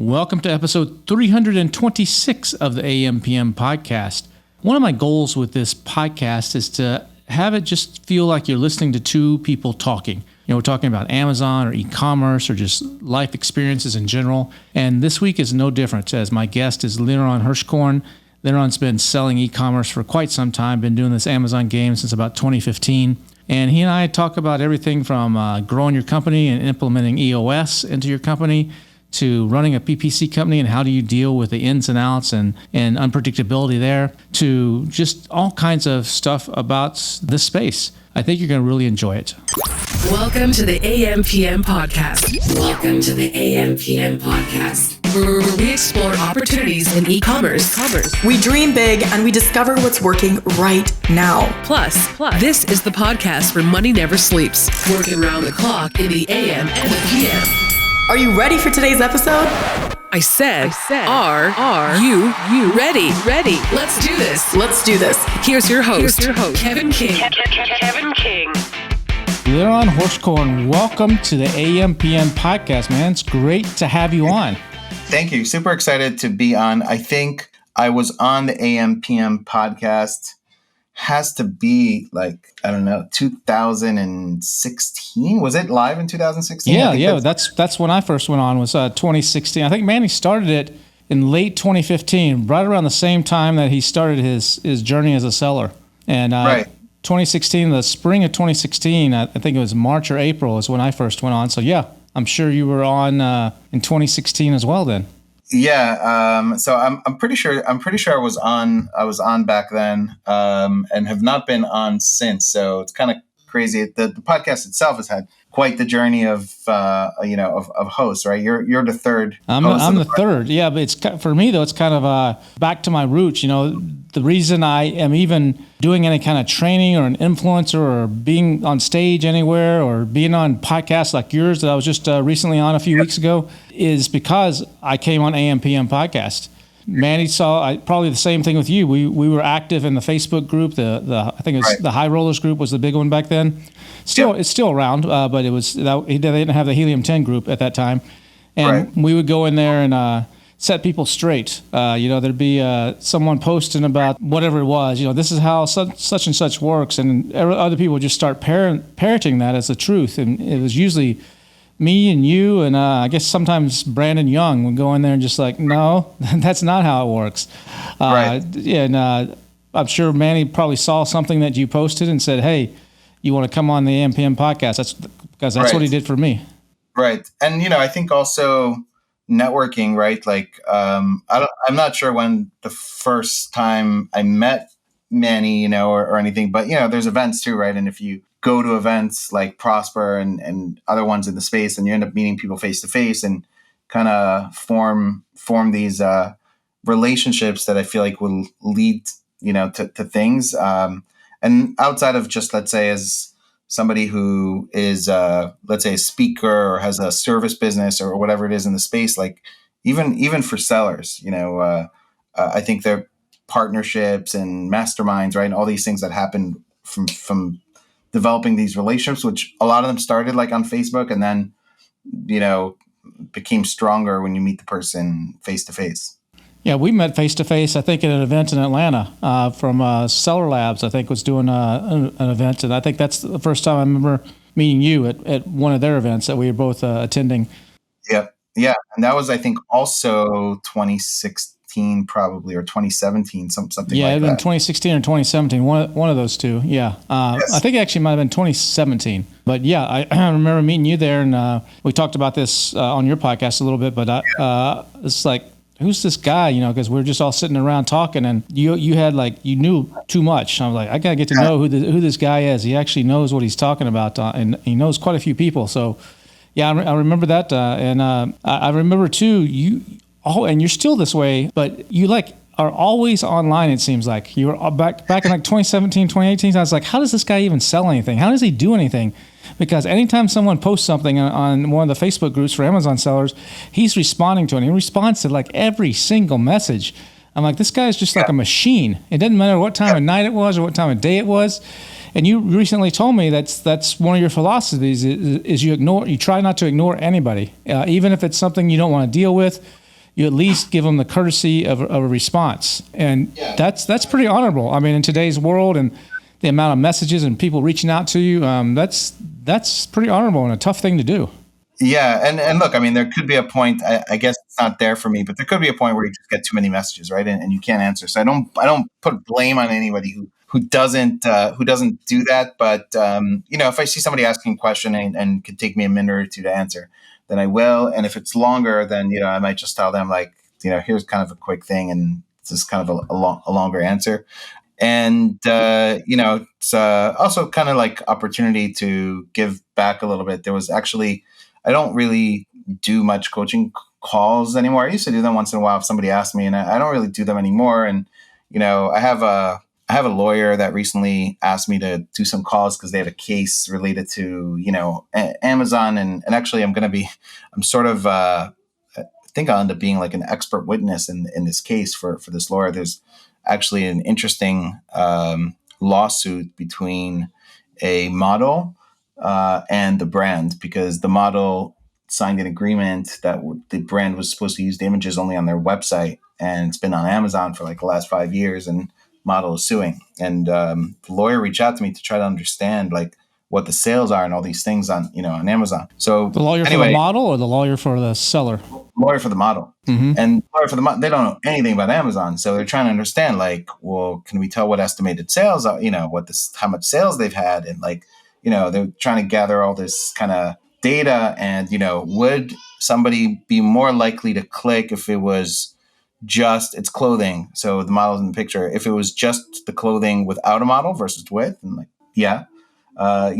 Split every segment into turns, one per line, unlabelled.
Welcome to episode 326 of the AM/PM podcast. One of my goals with this podcast is to have it just feel like you're listening to two people talking. You know, we're talking about Amazon or e-commerce or just life experiences in general. And this week is no different, as my guest is Liran Hirschkorn. Liran's been selling e-commerce for quite some time, been doing this Amazon game since about 2015. And he and I talk about everything from growing your company and implementing EOS into your company to running a PPC company and how do you deal with the ins and outs and unpredictability there, to just all kinds of stuff about this space. I think you're going to really enjoy it.
Welcome to the AM/PM podcast. Welcome to the AM/PM podcast, where we explore opportunities in e-commerce.
We dream big and we discover what's working right now.
Plus, this is the podcast where money never sleeps, working around the clock in the AM and the PM.
Are you ready for today's episode?
I said, are you ready? Let's do this. Here's your host, Kevin King. Kevin King.
Liran Hirschkorn, welcome to the AM/PM podcast, man. It's great to have you on.
Thank you. Super excited to be on. I think I was on the AM/PM podcast. Has to be 2016. Was it live in 2016?
Yeah. That's when I first went on, was 2016. I think Manny started it in late 2015, right around the same time that he started his journey as a seller. And
right.
2016, the spring of 2016, I think it was March or April is when I first went on. So yeah, I'm sure you were on in 2016 as well then.
Yeah, so I'm pretty sure I was on back then, and have not been on since. So it's kind of crazy. The podcast itself has had quite the journey of hosts, right? You're the third.
I'm the third. Yeah, but it's for me though. It's kind of back to my roots. You know, the reason I am even doing any kind of training or an influencer or being on stage anywhere or being on podcasts like yours that I was just recently on a few weeks ago is because I came on AM/PM podcast. Manny saw probably the same thing with you. We were active in the Facebook group. I think it was the High Rollers group was the big one back then. It's still around, but it was they didn't have the Helium 10 group at that time, and we would go in there and set people straight. There'd be someone posting about whatever it was. You know, this is how such and such works, and other people would just start parroting that as the truth, and it was usually me and you and I guess sometimes Brandon Young would go in there and just like, no, that's not how it works. And I'm sure Manny probably saw something that you posted and said, hey, you want to come on the AM/PM podcast? That's what he did for me. Right.
And, I think also networking, right? I'm not sure when the first time I met Manny, or anything, but, there's events too, right? And if you go to events like Prosper and other ones in the space, and you end up meeting people face to face and kind of form these relationships that I feel like will lead, to things. And outside of just, let's say, as somebody who is, let's say, a speaker or has a service business or whatever it is in the space, like even for sellers, I think there are partnerships and masterminds, right? And all these things that happen from developing these relationships, which a lot of them started like on Facebook and then, became stronger when you meet the person face to face.
Yeah, we met face to face, I think, at an event in Atlanta from Seller Labs, I think, was doing an event. And I think that's the first time I remember meeting you at one of their events that we were both attending.
Yeah. And that was, I think, also 2016 probably, or 2017, something like that.
Yeah, it had been 2016 or 2017, one of those two. Yeah. Yes. I think it actually might have been 2017. But yeah, I remember meeting you there, and we talked about this on your podcast a little bit, but it's like, who's this guy? Because we're just all sitting around talking, and you had you knew too much. I was like, I gotta get to know who this guy is. He actually knows what he's talking about, and he knows quite a few people. So, yeah, I remember that, and I remember too. And you're still this way, but you are always online. It seems like you were back in 2017, 2018. I was like, how does this guy even sell anything? How does he do anything? Because anytime someone posts something on one of the Facebook groups for Amazon sellers, he's responding to it. He responds to every single message. I'm like, this guy is just like a machine. It doesn't matter what time of night it was or what time of day it was. And you recently told me that's one of your philosophies is you try not to ignore anybody, even if it's something you don't want to deal with. you at least give them the courtesy of a response. And that's pretty honorable. I mean, in today's world and the amount of messages and people reaching out to you, that's pretty honorable and a tough thing to do.
Yeah, and look, I mean, there could be a point. I guess it's not there for me, but there could be a point where you just get too many messages, right? And you can't answer. So I don't put blame on anybody who doesn't do that. But if I see somebody asking a question and could take me a minute or two to answer, then I will. And if it's longer, then I might just tell them like, here's kind of a quick thing, and this is kind of a longer answer. And, it's also kind of like opportunity to give back a little bit. There was actually, I don't really do much coaching calls anymore. I used to do them once in a while if somebody asked me, and I don't really do them anymore. And, I have a lawyer that recently asked me to do some calls because they have a case related to, Amazon. And actually I think I'll end up being like an expert witness in this case for this lawyer. There's actually an interesting lawsuit between a model and the brand, because the model signed an agreement that the brand was supposed to use the images only on their website, and it's been on Amazon for like the last 5 years, and model is suing. And the lawyer reached out to me to try to understand like what the sales are and all these things on Amazon. So
the lawyer for the model or the lawyer for the seller?
Lawyer for the model. Mm-hmm. And lawyer for the model, they don't know anything about Amazon. So they're trying to understand like, well, can we tell what estimated sales are, how much sales they've had? And like, they're trying to gather all this kind of data, and, would somebody be more likely to click if it was just its clothing? So the model's in the picture. If it was just the clothing without a model versus with, and like, yeah. Oh,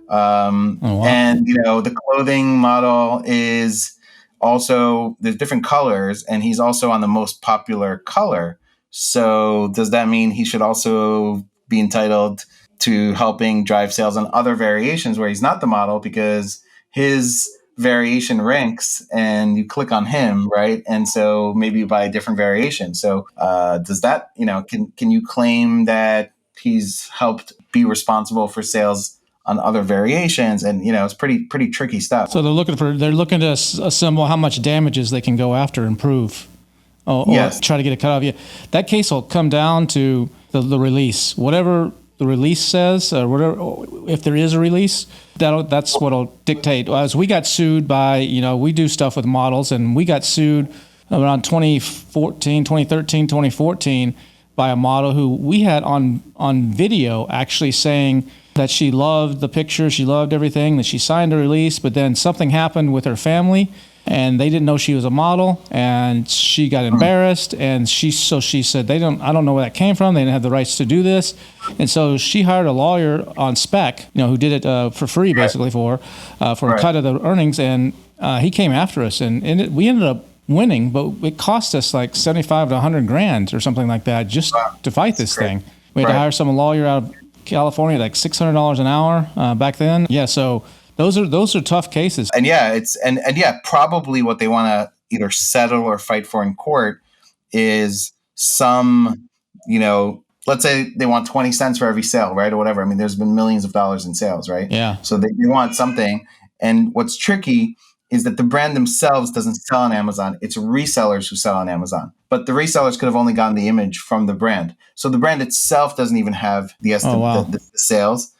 wow. And, the clothing model is also, there's different colors, and he's also on the most popular color. So does that mean he should also be entitled to helping drive sales on other variations where he's not the model, because his variation ranks and you click on him, right? And so maybe you buy a different variation. So does that, can you claim that he's helped be responsible for sales on other variations? And, it's pretty tricky stuff.
So they're looking to assemble how much damages they can go after and prove. Or try to get it cut off. Yeah. That case will come down to the release. Whatever the release says, or whatever, if there is a release, that's what'll dictate. As we got sued by, we do stuff with models, and we got sued around 2013, 2014 by a model who we had on video actually saying that she loved the picture, she loved everything, that she signed a release, but then something happened with her family, and they didn't know she was a model, and she got embarrassed, and she said, I don't know where that came from. They didn't have the rights to do this. And so she hired a lawyer on spec, who did it for free, basically, for a cut of the earnings. And he came after us, and we ended up winning, but it cost us like 75 to 100 grand or something like that just to fight this thing. We had to hire some lawyer out of California, like $600 an hour back then. Yeah, so those are tough cases.
And probably what they want to either settle or fight for in court is some, let's say they want 20 cents for every sale, right? Or whatever. I mean, there's been millions of dollars in sales, right?
Yeah.
So they want something. And what's tricky is that the brand themselves doesn't sell on Amazon. It's resellers who sell on Amazon. But the resellers could have only gotten the image from the brand. So the brand itself doesn't even have the estimate, the sales,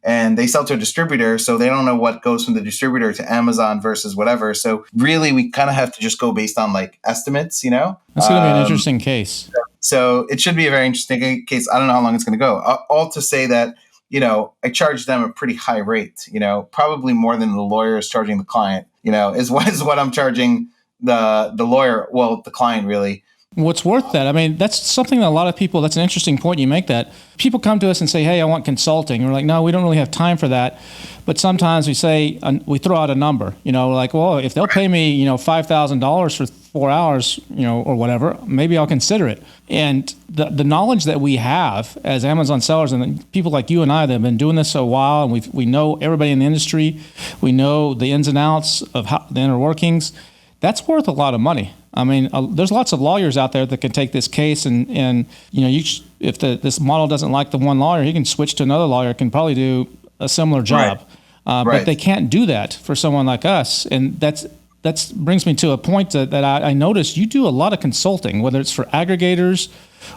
and they sell to a distributor. So they don't know what goes from the distributor to Amazon versus whatever. So really, we kind of have to just go based on like estimates,
That's going to be an interesting case.
So it should be a very interesting case. I don't know how long it's going to go. All to say that, I charge them a pretty high rate, probably more than the lawyer is charging the client, is what I'm charging the lawyer. Well, the client really.
What's worth that? I mean, that's something that a lot of people, that's an interesting point you make, that people come to us and say, hey, I want consulting. And we're like, no, we don't really have time for that. But sometimes we say, we throw out a number, like, well, if they'll pay me, $5,000 for 4 hours, or whatever, maybe I'll consider it. And the knowledge that we have as Amazon sellers, and people like you and I that have been doing this a while, and we know everybody in the industry, we know the ins and outs of how the inner workings, that's worth a lot of money. I mean, there's lots of lawyers out there that can take this case and if this model doesn't like the one lawyer, he can switch to another lawyer, can probably do a similar job. But they can't do that for someone like us. And that brings me to a point that I noticed you do a lot of consulting, whether it's for aggregators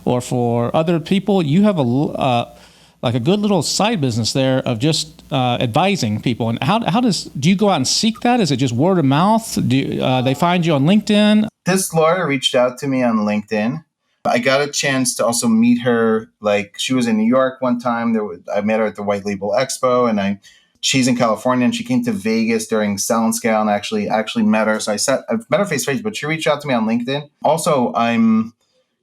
or for other people. You have like a good little side business there of just advising people. And how do you go out and seek that? Is it just word of mouth? Do they find you on LinkedIn?
This lawyer reached out to me on LinkedIn. I got a chance to also meet her. Like, she was in New York one time. I met her at the White Label Expo, and she's in California, and she came to Vegas during Sell and Scale, and actually met her. So I've met her face to face, but she reached out to me on LinkedIn. Also, I'm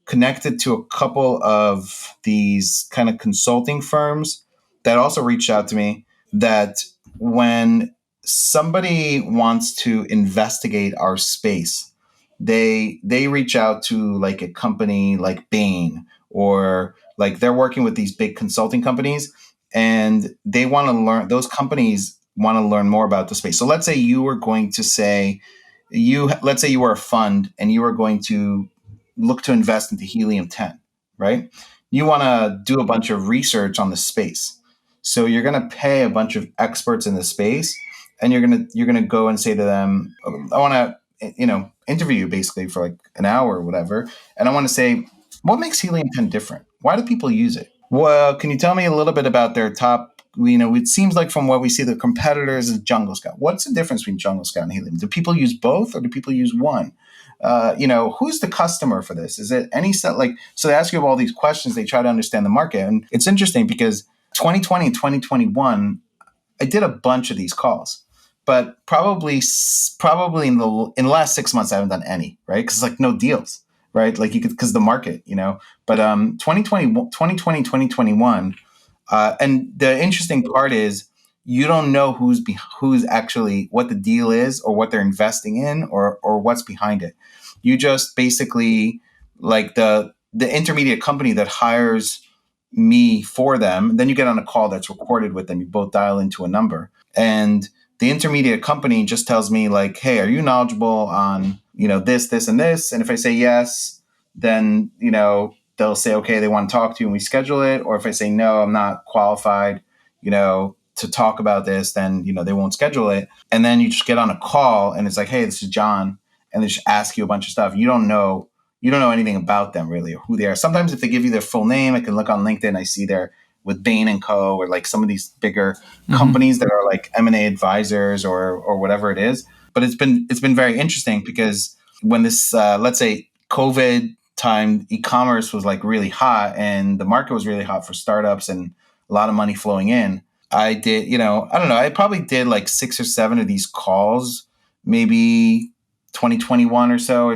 connected to a couple of these kind of consulting firms that also reached out to me, that when somebody wants to investigate our space, they reach out to like a company like Bain, or like they're working with these big consulting companies, and they want to learn, those companies want to learn more about the space. So let's say you were going to say, let's say you were a fund and you were going to look to invest into Helium 10, right? You want to do a bunch of research on the space. So you're going to pay a bunch of experts in the space, and you're going to go and say to them, I want to, interview you basically for like an hour or whatever. And I want to say, what makes Helium 10 different? Why do people use it? Well, can you tell me a little bit about their top, it seems like from what we see, the competitors is Jungle Scout. What's the difference between Jungle Scout and Helium? Do people use both, or do people use one? Who's the customer for this? Is it any set? So they ask you all these questions. They try to understand the market. And it's interesting because 2020 and 2021, I did a bunch of these calls, but probably in the last 6 months, I haven't done any, right? Because like no deals, right? Like because the market, but 2020, 2021. And the interesting part is you don't know who's actually, what the deal is, or what they're investing in, or what's behind it. You just basically, like the intermediate company that hires me for them, then you get on a call that's recorded with them. You both dial into a number, and the intermediate company just tells me like, hey, are you knowledgeable on, this, and this? And if I say yes, then, they'll say, okay, they want to talk to you and we schedule it. Or if I say, no, I'm not qualified, to talk about this, then, they won't schedule it. And then you just get on a call and it's like, hey, this is John. And they just ask you a bunch of stuff. You don't know anything about them really, or who they are. Sometimes if they give you their full name, I can look on LinkedIn. I see they're with Bain and Co., or like some of these bigger companies that are like M&A advisors or whatever it is. But it's been very interesting because when this, let's say COVID time, e-commerce was like really hot and the market was really hot for startups and a lot of money flowing in. I did, I don't know, I probably did like 6 or 7 of these calls, maybe 2021 or so,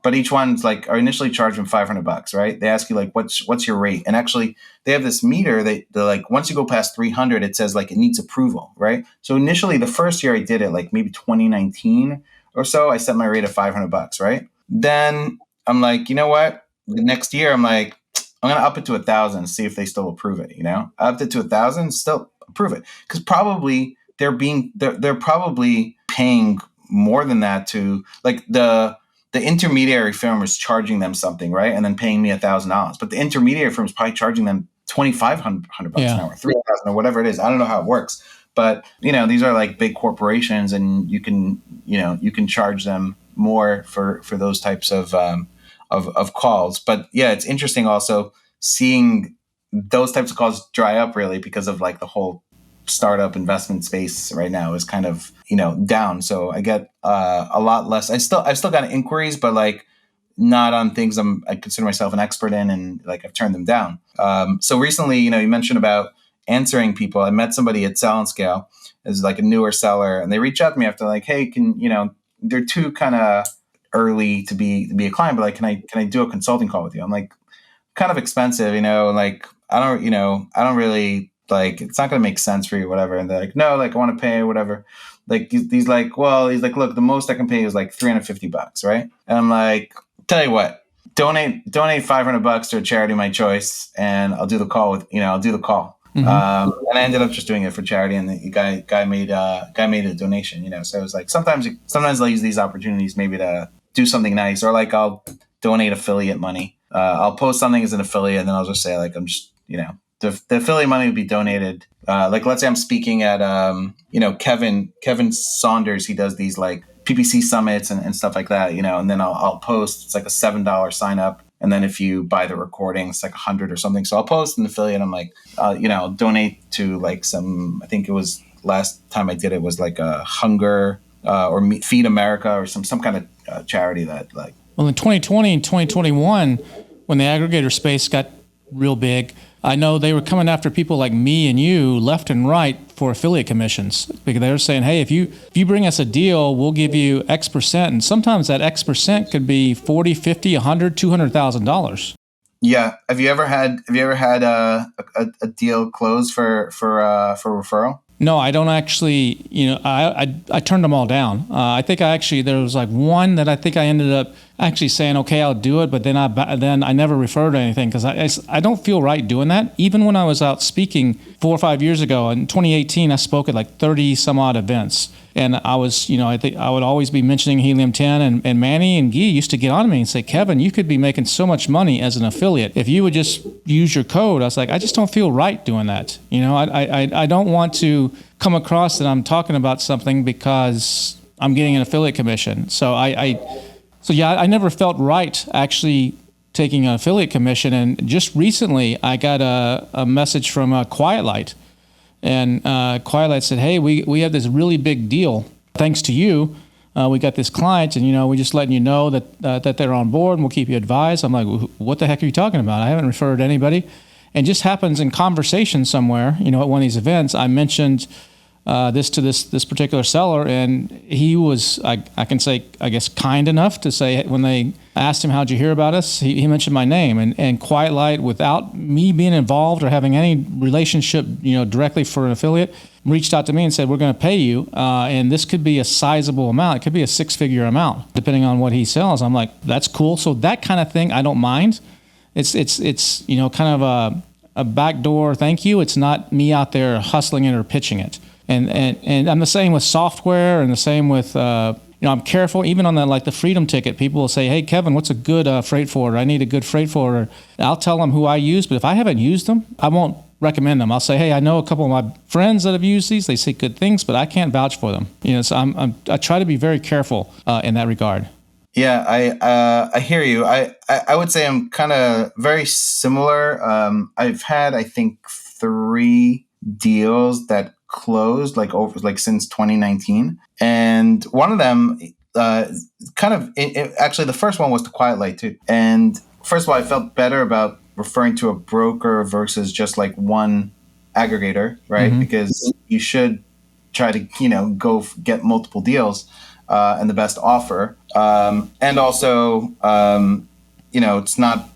but each one's like, I initially charge them $500, right? They ask you like, what's your rate? And actually they have this meter. They're like, once you go past 300, it says like it needs approval, right? So initially the first year I did it, like maybe 2019 or so, I set my rate at $500, right? Then I'm like, you know what? The next year I'm like, I'm going to up it to 1,000, see if they still approve it. I upped it to 1,000, still approve it. Cause probably they're probably paying more than that to like the intermediary firm is charging them something, right? And then paying me $1,000, but the intermediary firm is probably charging them $2,500 an hour, 3,000 or whatever it is. I don't know how it works, but these are like big corporations, and you can charge them more for those types of calls. But yeah, it's interesting also seeing those types of calls dry up really because of like the whole startup investment space right now is kind of, down. So I get a lot less. I've still got inquiries, but like not on things I consider myself an expert in, and like I've turned them down. So recently, you mentioned about answering people. I met somebody at Sell and Scale as like a newer seller, and they reached out to me after like, hey, they're too kind of early to be a client, but like, can I do a consulting call with you? I'm like, kind of expensive, like I don't really like, it's not going to make sense for you, whatever. And they're like, no, like I want to pay whatever. Like he's like, look, the most I can pay is like $350, right? And I'm like, tell you what, donate $500 to a charity of my choice, and I'll do the call I'll do the call. Mm-hmm. And I ended up just doing it for charity, and the guy made a donation, so it was like, sometimes I'll use these opportunities maybe to do something nice, or like I'll donate affiliate money. I'll post something as an affiliate, and then I'll just say like, I'm just, the affiliate money would be donated. Like let's say I'm speaking at, Kevin Saunders, he does these like PPC summits and stuff like that, and then I'll post. It's like a $7 sign up. And then if you buy the recording, it's like 100 or something. So I'll post an affiliate. I'm like, I'll donate to like I think it was last time I did it was like a hunger or Feed America or some kind of charity that like.
Well, in 2020 and 2021, when the aggregator space got real big, I know they were coming after people like me and you left and right for affiliate commissions, because they were saying, hey, if you bring us a deal, we'll give you X percent. And sometimes that X percent could be 40, 50, 100, $200,000.
Yeah. Have you ever had a deal close for referral?
No, I don't actually, I turned them all down. I think there was like one that I think I ended up actually saying, okay, I'll do it. But then I never referred anything, because I don't feel right doing that. Even when I was out speaking 4 or 5 years ago in 2018, I spoke at like 30 some odd events. And I was, I think I would always be mentioning Helium 10, and Manny and Guy used to get on me and say, Kevin, you could be making so much money as an affiliate if you would just use your code. I was like, I just don't feel right doing that. I don't want to come across that I'm talking about something because I'm getting an affiliate commission. So I never felt right actually taking an affiliate commission. And just recently I got a message from Quiet Light. And Quiet Light said, hey, we have this really big deal. Thanks to you, we got this client, and, we're just letting you know that they're on board, and we'll keep you advised. I'm like, what the heck are you talking about? I haven't referred anybody. And just happens in conversation somewhere, at one of these events, I mentioned this to this particular seller, and he was, I can say, I guess, kind enough to say, when they asked him, how'd you hear about us? He mentioned my name, and Quiet Light, without me being involved or having any relationship, directly for an affiliate, reached out to me and said, we're going to pay you, and this could be a sizable amount. It could be a 6-figure amount, depending on what he sells. I'm like, that's cool. So that kind of thing, I don't mind. It's kind of a backdoor thank you. It's not me out there hustling it or pitching it. And I'm the same with software, and the same with, I'm careful. Even on the Freedom ticket, people will say, hey, Kevin, what's a good freight forwarder? I need a good freight forwarder. I'll tell them who I use, but if I haven't used them, I won't recommend them. I'll say, hey, I know a couple of my friends that have used these. They say good things, but I can't vouch for them. So I try to be very careful in that regard.
Yeah, I hear you. I would say I'm kind of very similar. I've had, I think, 3 deals that closed since 2019, and one of them actually the first one was the Quiet Light too. And first of all, I felt better about referring to a broker versus just like one aggregator, right? Mm-hmm. Because you should try to go get multiple deals and the best offer, and also it's not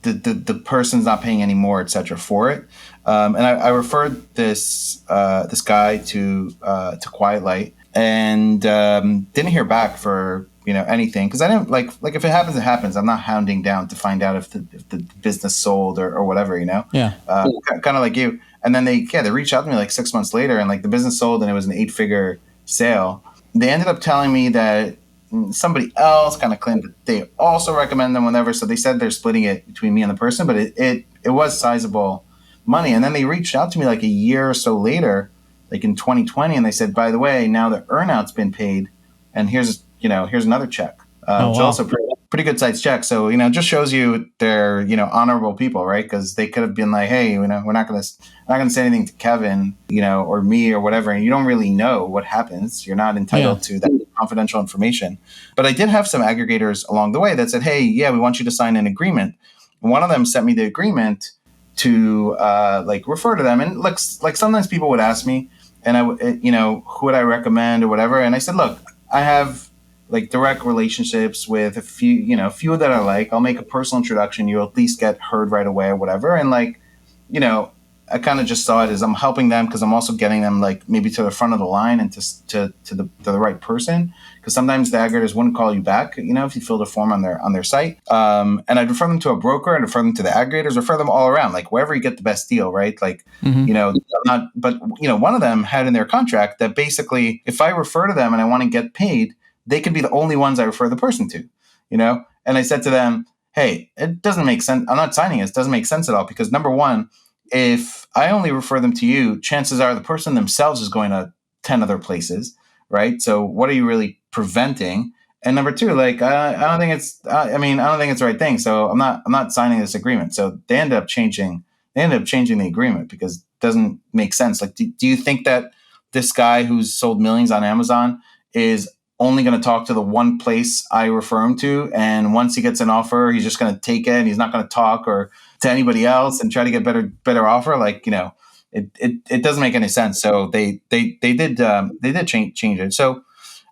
the person's not paying any more, et cetera, for it. And I referred this guy to Quiet Light, and didn't hear back for anything, because I didn't like if it happens, it happens. I'm not hounding down to find out if the business sold or whatever,
Yeah.
Kind of like you. And then they reached out to me like 6 months later, and like the business sold, and it was an 8-figure sale. They ended up telling me that somebody else kind of claimed that they also recommend them, whatever. So they said they're splitting it between me and the person, but it was sizable money. And then they reached out to me like a year or so later, like in 2020, and they said, by the way, now the earnout's been paid, and here's another check.
Wow.
Which also pretty good sized check. So, just shows you they're, honorable people, right? Because they could have been like, hey, we're not going to say anything to Kevin, or me or whatever. And you don't really know what happens. You're not entitled to that confidential information. But I did have some aggregators along the way that said, hey, yeah, we want you to sign an agreement. And one of them sent me the agreement to refer to them. And like sometimes people would ask me, and I would, who would I recommend or whatever. And I said, look, I have like direct relationships with a few that I like. I'll make a personal introduction. You'll at least get heard right away or whatever. And I kind of just saw it as I'm helping them, because I'm also getting them like maybe to the front of the line and to the right person. Because sometimes the aggregators wouldn't call you back, if you filled a form on their site. And I'd refer them to a broker, and refer them to the aggregators, refer them all around, like wherever you get the best deal, right? Like, one of them had in their contract that basically, if I refer to them and I want to get paid, they could be the only ones I refer the person to, And I said to them, hey, it doesn't make sense. I'm not signing it. It doesn't make sense at all, because number one, if I only refer them to you, chances are the person themselves is going to 10 other places, right? So what are you really preventing. And number two, like I don't think it's. I don't think it's the right thing. So I'm not signing this agreement. So they end up changing. They end up changing the agreement because it doesn't make sense. Like, do you think that this guy who's sold millions on Amazon is only going to talk to the one place I refer him to, and once he gets an offer, he's just going to take it and he's not going to talk or to anybody else and try to get better offer? Like, it doesn't make any sense. So they did change it. So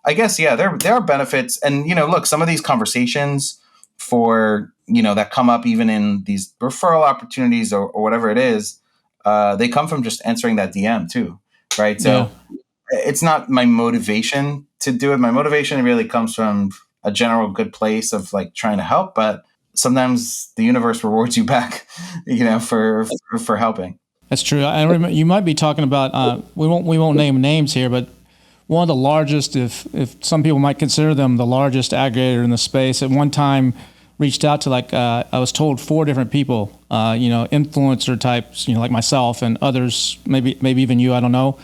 I guess, yeah, there are benefits. And, look, some of these conversations for, that come up even in these referral opportunities or whatever it is, they come from just answering that DM too. Right. So it's not my motivation to do it. My motivation really comes from a general good place of like trying to help, but sometimes the universe rewards you back, for helping.
That's true. I remember you might be talking about, we won't name names here, but one of the largest, if some people might consider them the largest aggregator in the space, at one time reached out to I was told 4 different people, influencer types, like myself and others, maybe even you, I don't know,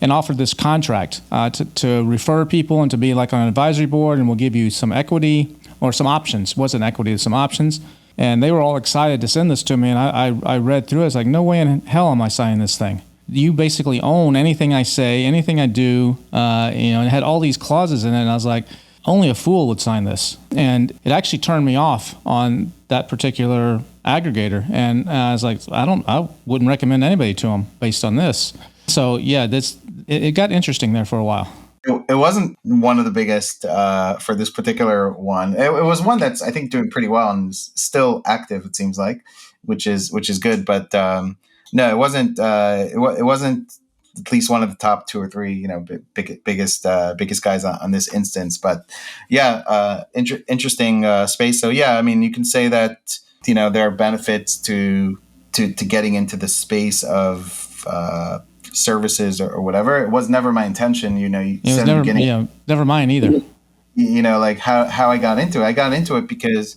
and offered this contract to refer people and to be like on an advisory board, and we'll give you some equity or some options. It wasn't equity, some options. And they were all excited to send this to me, and I read through it. It's like, no way in hell am I signing this thing. You basically own anything I say, anything I do, and it had all these clauses in it. And I was like, only a fool would sign this. And it actually turned me off on that particular aggregator. And I was like, I wouldn't recommend anybody to them based on this. So yeah, it got interesting there for a while.
It wasn't one of the biggest for this particular one. It was one that's, I think, doing pretty well and is still active, it seems like, which is good. But no, it wasn't. It wasn't at least one of the top 2 or 3, biggest guys on this instance. But yeah, interesting space. So yeah, I mean, you can say that there are benefits to getting into the space of services or whatever. It was never my intention.
It was never mine either.
Like how I got into it. I got into it because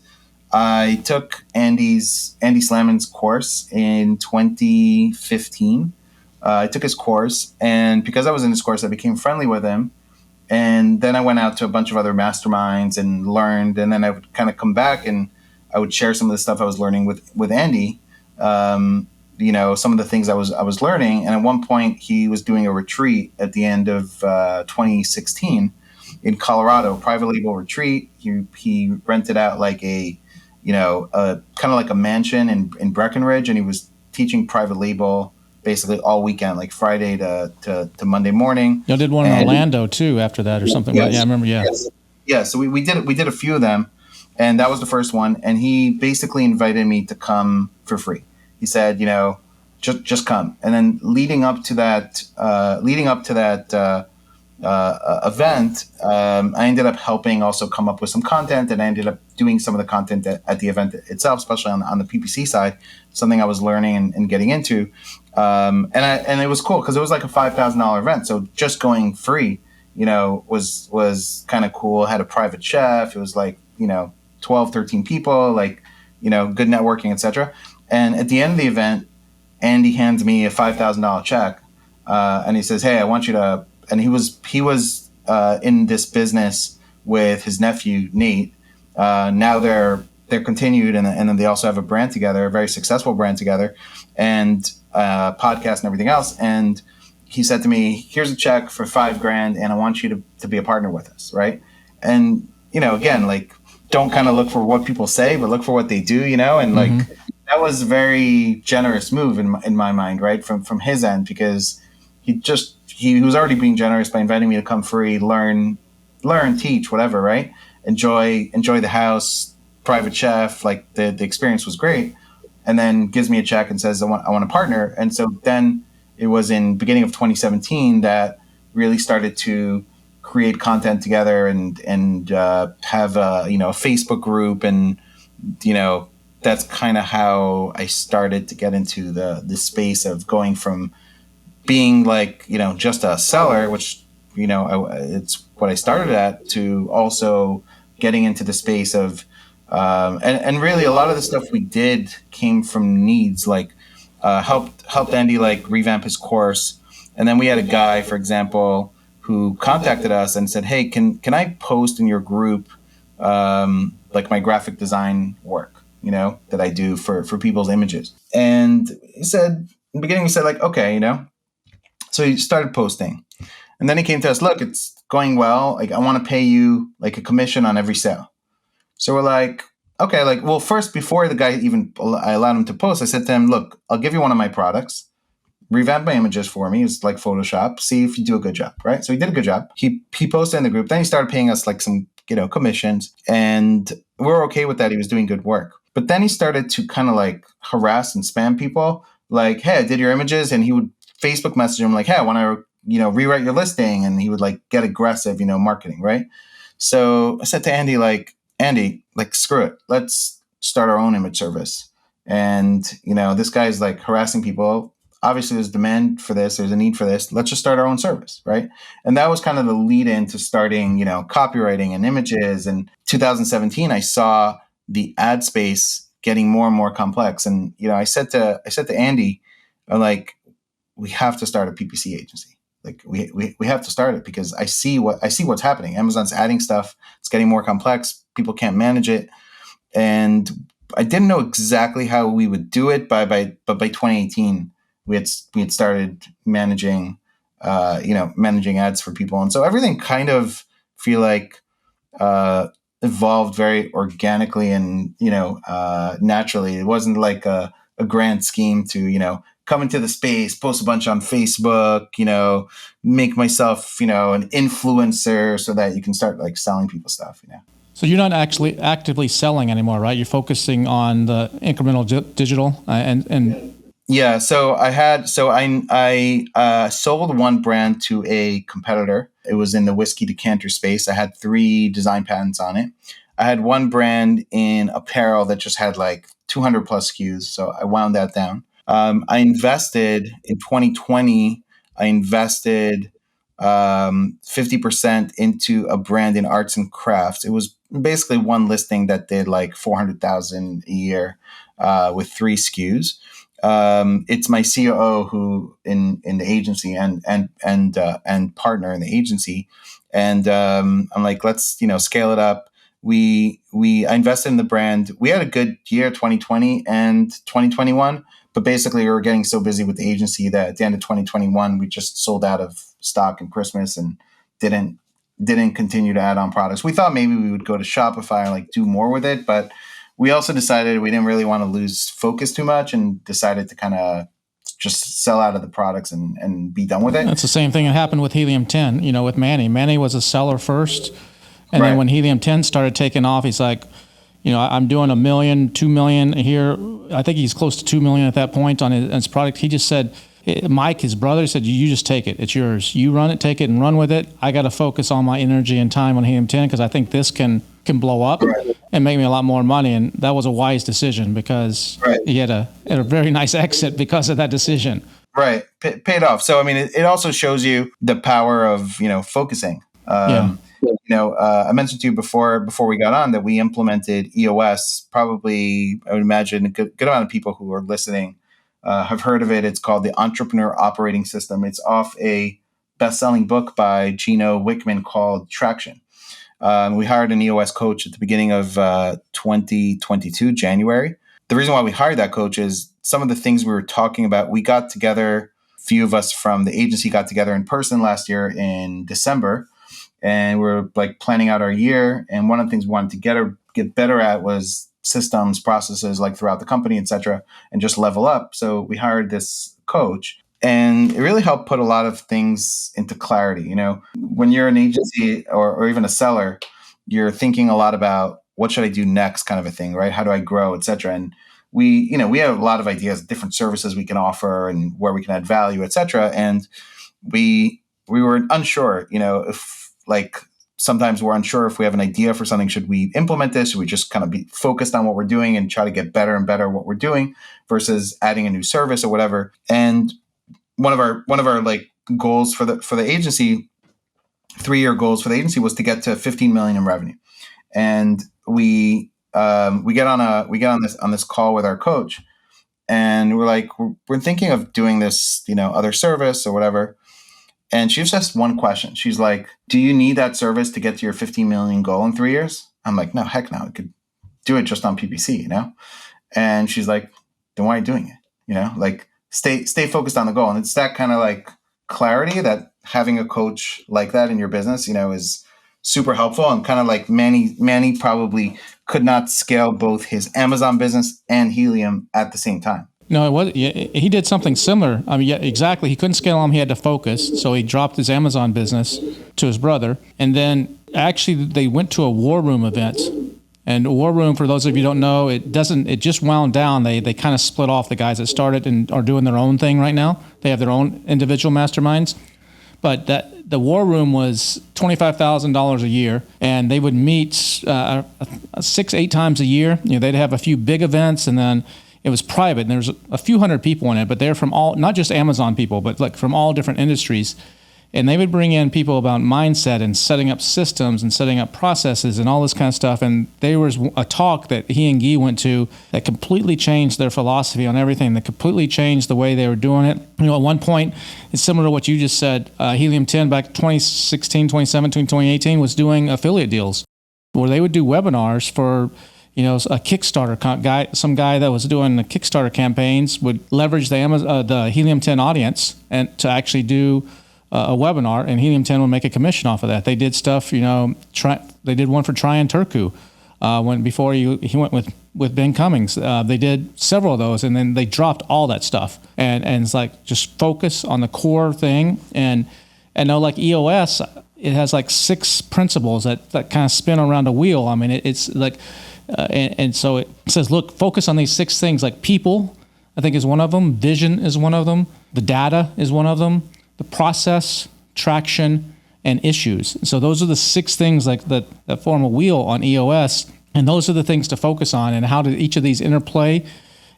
I took Andy Slamon's course in 2015. I took his course, and because I was in his course, I became friendly with him. And then I went out to a bunch of other masterminds and learned. And then I would kind of come back and I would share some of the stuff I was learning with Andy. Some of the things I was learning. And at one point, he was doing a retreat at the end of 2016 in Colorado, private label retreat. He rented out like a kind of like a mansion in Breckenridge, and he was teaching private label basically all weekend, like Friday to Monday morning.
You did one in Orlando too after that or something.
Yes,
yeah, I remember. Yeah.
Yes. Yeah. So we did a few of them, and that was the first one. And he basically invited me to come for free. He said, just come. And then leading up to that event, I ended up helping also come up with some content, and I ended up doing some of the content at the event itself, especially on the PPC side, something I was learning and getting into. And it was cool because it was like a $5,000 event. So just going free, was kind of cool. Had a private chef. It was like, 12, 13 people, like, good networking, etc. And at the end of the event, Andy hands me a $5,000 check. And he says, hey, I want you to, and he was in this business with his nephew, Nate. Now they're continued, and then they also have a brand together, a very successful brand together, and podcast and everything else. And he said to me, here's a check for $5,000, and I want you to be a partner with us. Right. And, again, like, don't kind of look for what people say, but look for what they do, and like, that was a very generous move in my mind, right. From his end, because he was already being generous by inviting me to come free, learn, teach, whatever, right? Enjoy the house, private chef, like the experience was great. And then gives me a check and says, I want a partner. And so then it was in beginning of 2017 that really started to create content together and have a Facebook group. And, that's kind of how I started to get into the space of going from being like, just a seller, which, it's what I started at, to also getting into the space of, and really a lot of the stuff we did came from needs, like helped Andy like revamp his course. And then we had a guy, for example, who contacted us and said, "Hey, can I post in your group like my graphic design work, that I do for people's images?" And he said, in the beginning, he said like, "Okay, So he started posting, and then he came to us, "Look, it's going well. Like, I want to pay you like a commission on every sale." So we're like, "Okay, like, well, first, before the guy I allowed him to post, I said to him, "Look, I'll give you one of my products. Revamp my images for me. It's like Photoshop. See if you do a good job," right? So he did a good job. He posted in the group. Then he started paying us like some, commissions, and we were okay with that. He was doing good work. But then he started to kind of like harass and spam people. Like, "Hey, I did your images," and he would Facebook message him like, "Hey, I want to, rewrite your listing," and he would like get aggressive, marketing, right? So I said to Andy, like, "Andy, like, screw it. Let's start our own image service." And, this guy's like harassing people. Obviously, there's demand for this. There's a need for this. Let's just start our own service, right? And that was kind of the lead into starting, copywriting and images. And 2017, I saw the ad space getting more and more complex. And, I said to Andy, I'm like, "We have to start a PPC agency. Like we have to start it because I see what's happening. Amazon's adding stuff. It's getting more complex. People can't manage it." And I didn't know exactly how we would do it, but by 2018, we had started managing, managing ads for people. And so everything kind of feel like evolved very organically and, naturally. It wasn't like a grand scheme to, come into the space, post a bunch on Facebook, make myself, an influencer so that you can start like selling people stuff,
So you're not actually actively selling anymore, right? You're focusing on the incremental digital and
Yeah. So I sold one brand to a competitor. It was in the whiskey decanter space. I had 3 design patents on it. I had one brand in apparel that just had like 200 plus SKUs. So I wound that down. I invested in 2020. I invested 50% into a brand in arts and crafts. It was basically one listing that did like 400,000 a year with 3 SKUs. It's my COO who in the agency and partner in the agency, and I'm like, let's scale it up. I invested in the brand. We had a good year, 2020 and 2021. But basically, we were getting so busy with the agency that at the end of 2021, we just sold out of stock in Christmas and didn't continue to add on products. We thought maybe we would go to Shopify and like do more with it, but we also decided we didn't really want to lose focus too much and decided to kind of just sell out of the products and be done with it.
That's the same thing that happened with Helium 10, with Manny. Manny was a seller first. And
Right.
then when Helium 10 started taking off, he's like, I'm doing $1 million, $2 million here. I think he's close to $2 million at that point on his product. He just said, Mike, his brother, said, "You just take it. It's yours. You run it, take it, and run with it. I got to focus all my energy and time on Helium 10 because I think this can blow up and make me a lot more money." And that was a wise decision because he had a very nice exit because of that decision.
Right. Paid off. So, I mean, it also shows you the power of, focusing. I mentioned to you before we got on that we implemented EOS. Probably, I would imagine a good amount of people who are listening have heard of it. It's called the Entrepreneur Operating System. It's off a best-selling book by Gino Wickman called Traction. We hired an EOS coach at the beginning of 2022, January. The reason why we hired that coach is some of the things we were talking about. We got together, a few of us from the agency got together in person last year in December, and we're like planning out our year. And one of the things we wanted to get better at was systems, processes, like throughout the company, et cetera, and just level up. So we hired this coach, and it really helped put a lot of things into clarity. When you're an agency or even a seller, you're thinking a lot about what should I do next, kind of a thing, right? How do I grow, et cetera. And we have a lot of ideas, different services we can offer and where we can add value, et cetera. And we were unsure, if like sometimes we're unsure if we have an idea for something. Should we implement this? Should we just kind of be focused on what we're doing and try to get better and better at what we're doing versus adding a new service or whatever? And one of our like goals for the agency, 3-year goals for the agency, was to get to 15 million in revenue. And we get on this call with our coach, and we're like, we're thinking of doing this, other service or whatever. And she was just one question. She's like, do you need that service to get to your 15 million goal in 3 years? I'm like, no, heck no. I could do it just on PPC, And she's like, then why are you doing it? Like stay focused on the goal. And it's that kind of like clarity that having a coach like that in your business, is super helpful. And kind of like Manny probably could not scale both his Amazon business and Helium at the same time.
No, he did something similar. I mean, yeah, exactly. He couldn't scale them. He had to focus. So he dropped his Amazon business to his brother. And then actually they went to a war room event. And war room, for those of you who don't know, it just wound down. They kind of split off. The guys that started and are doing their own thing right now. They have their own individual masterminds. But the war room was $25,000 a year, and they would meet 6-8 times a year. They'd have a few big events, and then it was private. And there's a few hundred people in it, but they're from all, not just Amazon people, but like from all different industries. And they would bring in people about mindset and setting up systems and setting up processes and all this kind of stuff. And there was a talk that he and Guy went to that completely changed their philosophy on everything, that completely changed the way they were doing it. At one point, it's similar to what you just said, Helium 10 back 2016, 2017, 2018 was doing affiliate deals where they would do webinars for a Kickstarter guy, some guy that was doing the Kickstarter campaigns would leverage the Helium 10 audience and to actually do a webinar, and Helium 10 would make a commission off of that. They did stuff, they did one for Tryon Turku before he went with Ben Cummings. They did several of those, and then they dropped all that stuff. And it's like, just focus on the core thing. And like EOS, it has like 6 principles that kind of spin around a wheel. I mean, it's like, and so it says, look, focus on these 6 things, like people, I think is one of them. Vision is one of them. The data is one of them. The process, traction, and issues. So those are the 6 things like that form a wheel on EOS. And those are the things to focus on, and how do each of these interplay,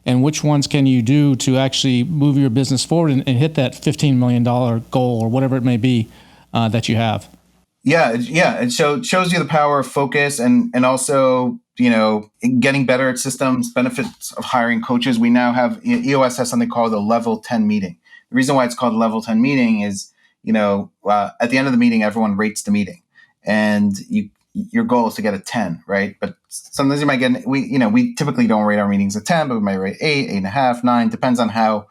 and which ones can you do to actually move your business forward and hit that $15 million goal or whatever it may be that you have.
Yeah. And so it shows you the power of focus and also, getting better at systems, benefits of hiring coaches. We now have, EOS has something called a level 10 meeting. The reason why it's called a level 10 meeting is, at the end of the meeting, everyone rates the meeting, and your goal is to get a 10, right? But sometimes you might get, we typically don't rate our meetings a 10, but we might rate 8, 8.5, 9, depends on how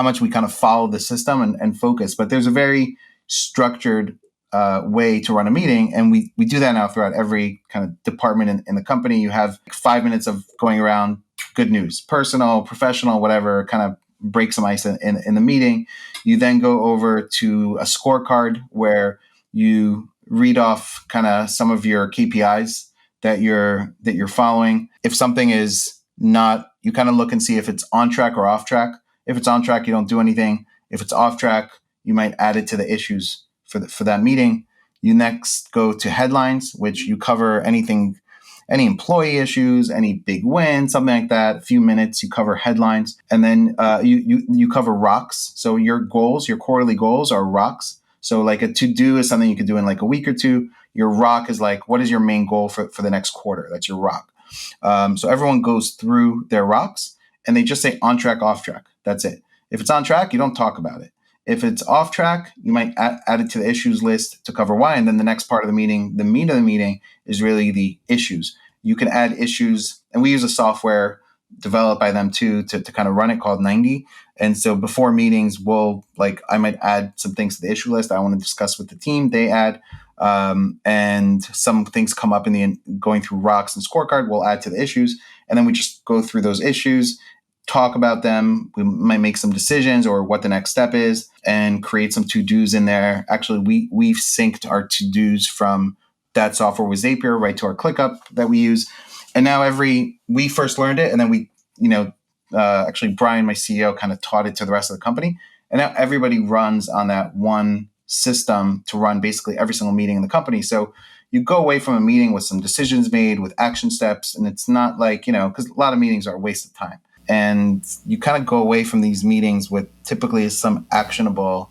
much we kind of follow the system and focus. But there's a very structured way to run a meeting. And we do that now throughout every kind of department in the company. You have 5 minutes of going around good news, personal, professional, whatever, kind of break some ice in the meeting. You then go over to a scorecard where you read off kind of some of your KPIs that you're following. If something is not, you kind of look and see if it's on track or off track. If it's on track, you don't do anything. If it's off track, you might add it to the issues for that meeting. You next go to headlines, which you cover anything, any employee issues, any big win, something like that. A few minutes, you cover headlines, and then you cover rocks. So your goals, your quarterly goals, are rocks. So like a to-do is something you could do in like a week or two. Your rock is like, what is your main goal for the next quarter? That's your rock. So everyone goes through their rocks, and they just say on track, off track. That's it. If it's on track, you don't talk about it. If it's off track, you might add it to the issues list to cover why. And then the next part of the meeting, the meat of the meeting, is really the issues. You can add issues, and we use a software developed by them too to kind of run it called 90. And so before meetings, I might add some things to the issue list I want to discuss with the team. They add, and some things come up in the going through rocks and scorecard, we'll add to the issues. And then we just go through those issues, talk about them. We might make some decisions or what the next step is, and create some to-dos in there. Actually, we've synced our to-dos from that software with Zapier right to our ClickUp that we use. And now we first learned it, and then actually Brian, my CEO, kind of taught it to the rest of the company. And now everybody runs on that one system to run basically every single meeting in the company. So you go away from a meeting with some decisions made, with action steps, and it's not like, because a lot of meetings are a waste of time. And you kind of go away from these meetings with typically some actionable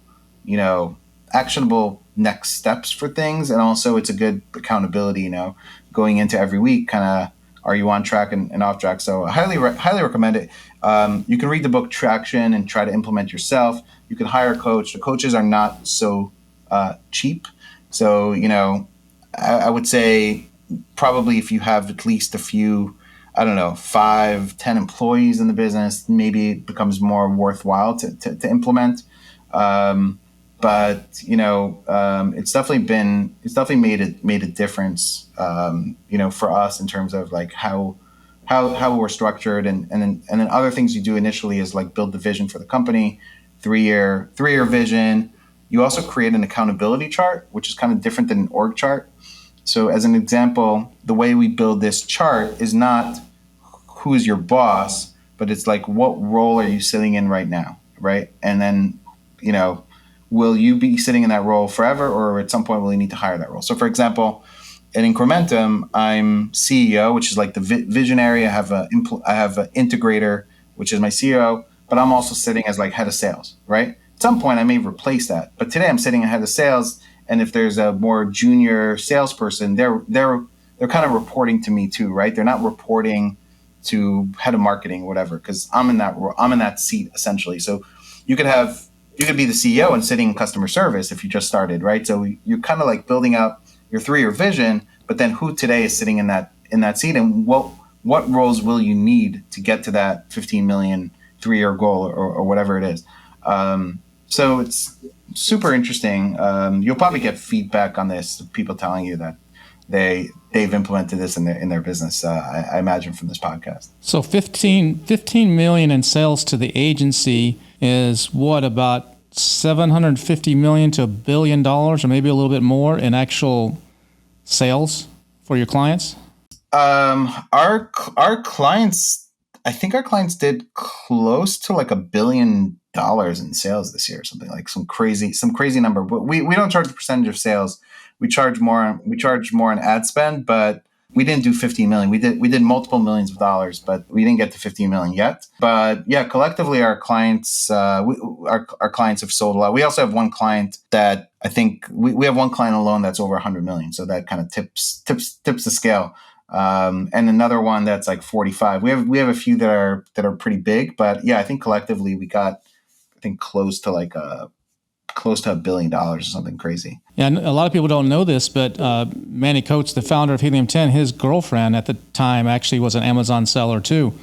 next steps for things. And also it's a good accountability, going into every week, kind of, are you on track and off track? So I highly recommend it. You can read the book Traction and try to implement yourself. You can hire a coach. The coaches are not so cheap. So, I would say probably if you have at least a few, 5, 10 employees in the business, maybe it becomes more worthwhile to implement. But it's definitely made a difference, for us in terms of like how we're structured, and then other things you do initially is like build the vision for the company, 3-year vision. You also create an accountability chart, which is kind of different than an org chart. So as an example, the way we build this chart is not who is your boss, but it's like, what role are you sitting in right now, right? And then, will you be sitting in that role forever, or at some point will you need to hire that role? So for example, at Incrementum, I'm CEO, which is like the visionary. I have an integrator, which is my CEO, but I'm also sitting as like head of sales, right? At some point I may replace that, but today I'm sitting ahead of sales. And if there's a more junior salesperson, they're kind of reporting to me too, right? They're not reporting to head of marketing, whatever, because I'm in that seat essentially. So you could be the CEO and sitting in customer service if you just started, right? So you're kind of like building out your 3-year vision, but then who today is sitting in that seat, and what roles will you need to get to that 15 million 3-year goal or whatever it is. So it's super interesting. You'll probably get feedback on this, people telling you that they've implemented this in their business, I imagine, from this podcast.
So 15 million in sales to the agency is what, about 750 million to $1 billion, or maybe a little bit more in actual sales for your clients?
Our clients, I think our clients did close to like $1 billion in sales this year, something like some crazy number. But we don't charge a percentage of sales. We charge more on ad spend, but we didn't do 15 million. We did multiple millions of dollars, but we didn't get to 15 million yet. But yeah, collectively our clients, our clients have sold a lot. We also have one client that I think we have one client alone that's over 100 million. So that kind of tips the scale. And another one that's like 45. We have a few that are pretty big, but yeah, I think collectively we got, close to $1 billion or something crazy.
Yeah, and a lot of people don't know this, but Manny Coates, the founder of Helium 10, his girlfriend at the time actually was an Amazon seller too.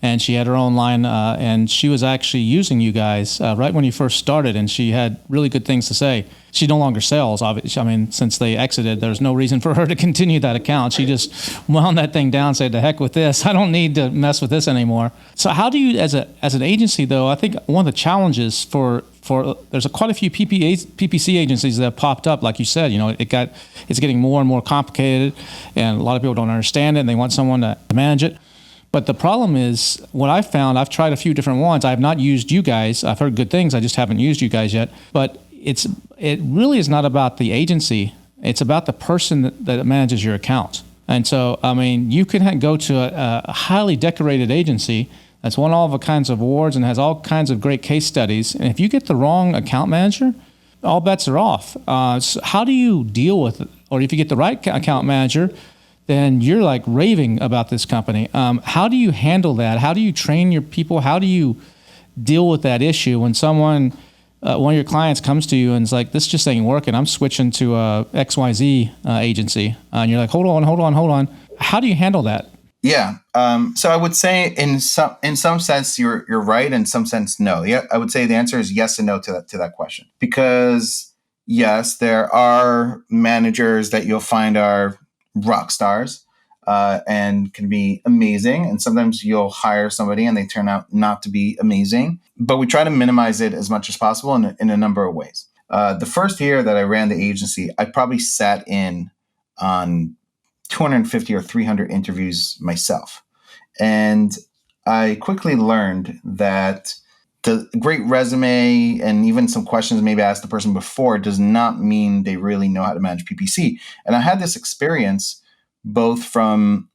And she had her own line, and she was actually using you guys right when you first started, and she had really good things to say. She no longer sells, obviously. I mean, since they exited, there's no reason for her to continue that account. She just wound that thing down, said, "The heck with this. I don't need to mess with this anymore." So how do you, as an agency, though, I think one of the challenges for there's quite a few PPC agencies that have popped up, like you said. It's getting more and more complicated, and a lot of people don't understand it, and they want someone to manage it. But the problem is, what I've found, I've tried a few different ones. I have not used you guys. I've heard good things. I just haven't used you guys yet. But it really is not about the agency. It's about the person that manages your account. And so, I mean, you can go to a highly decorated agency that's won all of kinds of awards and has all kinds of great case studies. And if you get the wrong account manager, all bets are off. So how do you deal with it? Or if you get the right account manager, then you're like raving about this company. How do you handle that? How do you train your people? How do you deal with that issue when one of your clients comes to you and is like, "This just ain't working. I'm switching to a XYZ agency," and you're like, "Hold on." How do you handle that?
Yeah. So I would say in some sense you're right, in some sense no. Yeah, I would say the answer is yes and no to that question, because yes, there are managers that you'll find are rock stars and can be amazing, and sometimes you'll hire somebody and they turn out not to be amazing. But we try to minimize it as much as possible in a number of ways. The first year that I ran the agency, I probably sat in on 250 or 300 interviews myself, and I quickly learned that the great resume and even some questions maybe I asked the person before does not mean they really know how to manage PPC. And I had this experience both from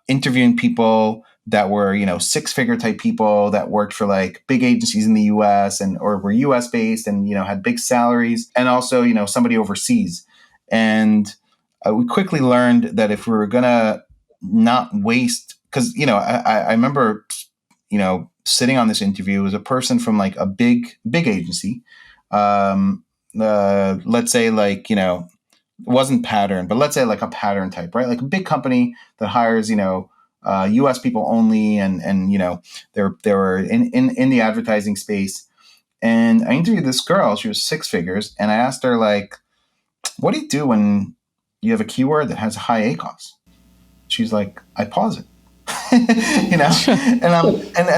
interviewing people that were, 6-figure type people that worked for like big agencies in the US or were US based and, had big salaries, and also, somebody overseas. And we quickly learned that if we were going to not waste, because, I remember, sitting on this interview. It was a person from like a big agency. Let's say like, it wasn't Pattern, but let's say like a Pattern type, right? Like a big company that hires, US people only. And they were in the advertising space. And I interviewed this girl. She was six figures. And I asked her, like, what do you do when you have a keyword that has a high ACoS? She's like, I pause it. And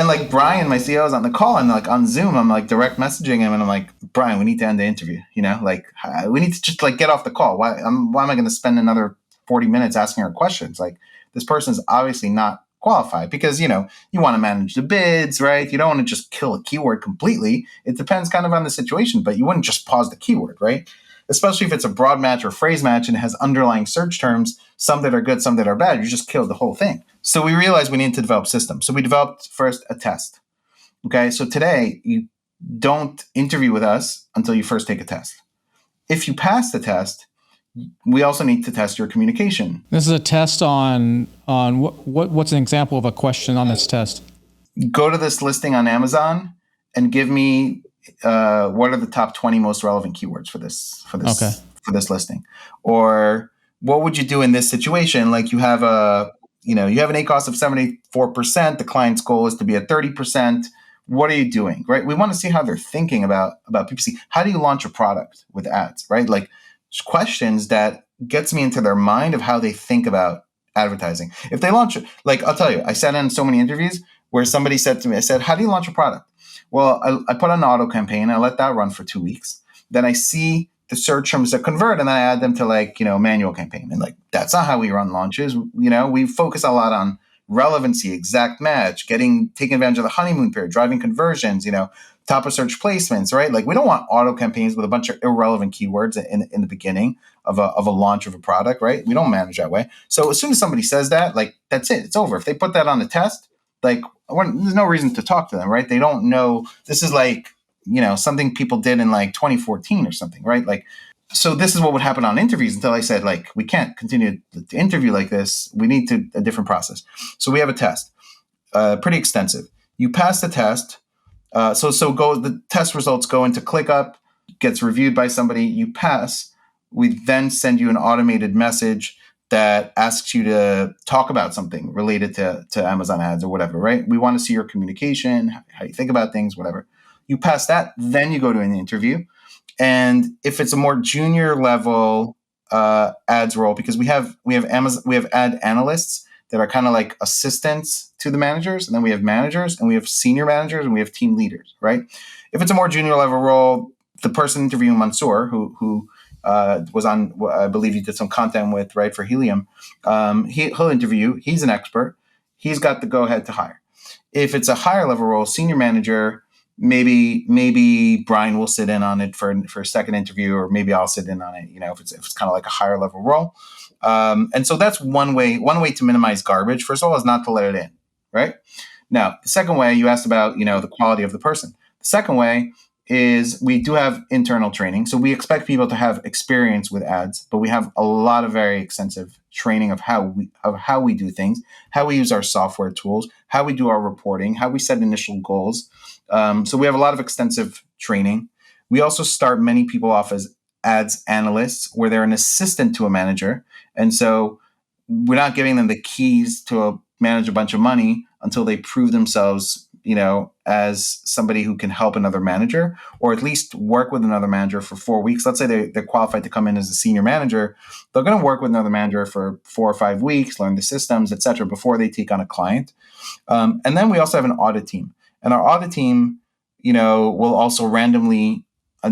like Brian, my CEO, is on the call, and like on Zoom, I'm like direct messaging him, and I'm like, Brian, we need to end the interview. Like we need to just like get off the call. Why am I going to spend another 40 minutes asking her questions? Like, this person's obviously not qualified, because you want to manage the bids, right? You don't want to just kill a keyword completely. It depends kind of on the situation, but you wouldn't just pause the keyword, right? Especially if it's a broad match or phrase match and it has underlying search terms, some that are good, some that are bad. You just killed the whole thing. So we realized we needed to develop systems. So we developed first a test. Okay, so today you don't interview with us until you first take a test. If you pass the test, we also need to test your communication.
This is a test on what's an example of a question on this test?
Go to this listing on Amazon and give me what are the top 20 most relevant keywords for this listing, or what would you do in this situation? Like you have an ACoS of 74%. The client's goal is to be at 30%. What are you doing, right? We want to see how they're thinking about PPC. How do you launch a product with ads, right? Like questions that gets me into their mind of how they think about advertising. If they launch, like I'll tell you, I sat in so many interviews where somebody said to me, I said, how do you launch a product? Well, I put on an auto campaign. I let that run for 2 weeks. Then I see the search terms that convert, and then I add them to like, manual campaign. And like, that's not how we run launches. We focus a lot on relevancy, exact match, taking advantage of the honeymoon period, driving conversions, top of search placements, right? Like we don't want auto campaigns with a bunch of irrelevant keywords in the beginning of a launch of a product, right? We don't manage that way. So as soon as somebody says that, like, that's it. It's over. If they put that on the test, like, there's no reason to talk to them, right? They don't know. This is like, something people did in like 2014 or something, right? Like, so this is what would happen on interviews until I said, like, we can't continue to interview like this. We need a different process. So we have a test, pretty extensive. You pass the test. The test results go into ClickUp, gets reviewed by somebody. You pass. We then send you an automated message that asks you to talk about something related to Amazon ads or whatever, right? We want to see your communication, how you think about things, whatever. You pass that, then you go to an interview. And if it's a more junior level ads role, because we have ad analysts that are kind of like assistants to the managers, and then we have managers, and we have senior managers, and we have team leaders, right? If it's a more junior level role, the person interviewing Mansoor, who was on, I believe you did some content with, right, for Helium, he'll interview. He's an expert. He's got the go-ahead to hire. If it's a higher level role, senior manager, maybe Brian will sit in on it for a second interview, or maybe I'll sit in on it, if it's kind of like a higher level role. And so that's one way to minimize garbage, first of all, is not to let it in, right? Now, the second way, you asked about, the quality of the person. The second way is we do have internal training. So we expect people to have experience with ads, but we have a lot of very extensive training of how we do things, how we use our software tools, how we do our reporting, how we set initial goals. So we have a lot of extensive training. We also start many people off as ads analysts, where they're an assistant to a manager. And so we're not giving them the keys to manage a bunch of money until they prove themselves, as somebody who can help another manager, or at least work with another manager for 4 weeks. Let's say they're qualified to come in as a senior manager. They're going to work with another manager for 4 or 5 weeks, learn the systems, et cetera, before they take on a client. And then we also have an audit team. And our audit team, will also randomly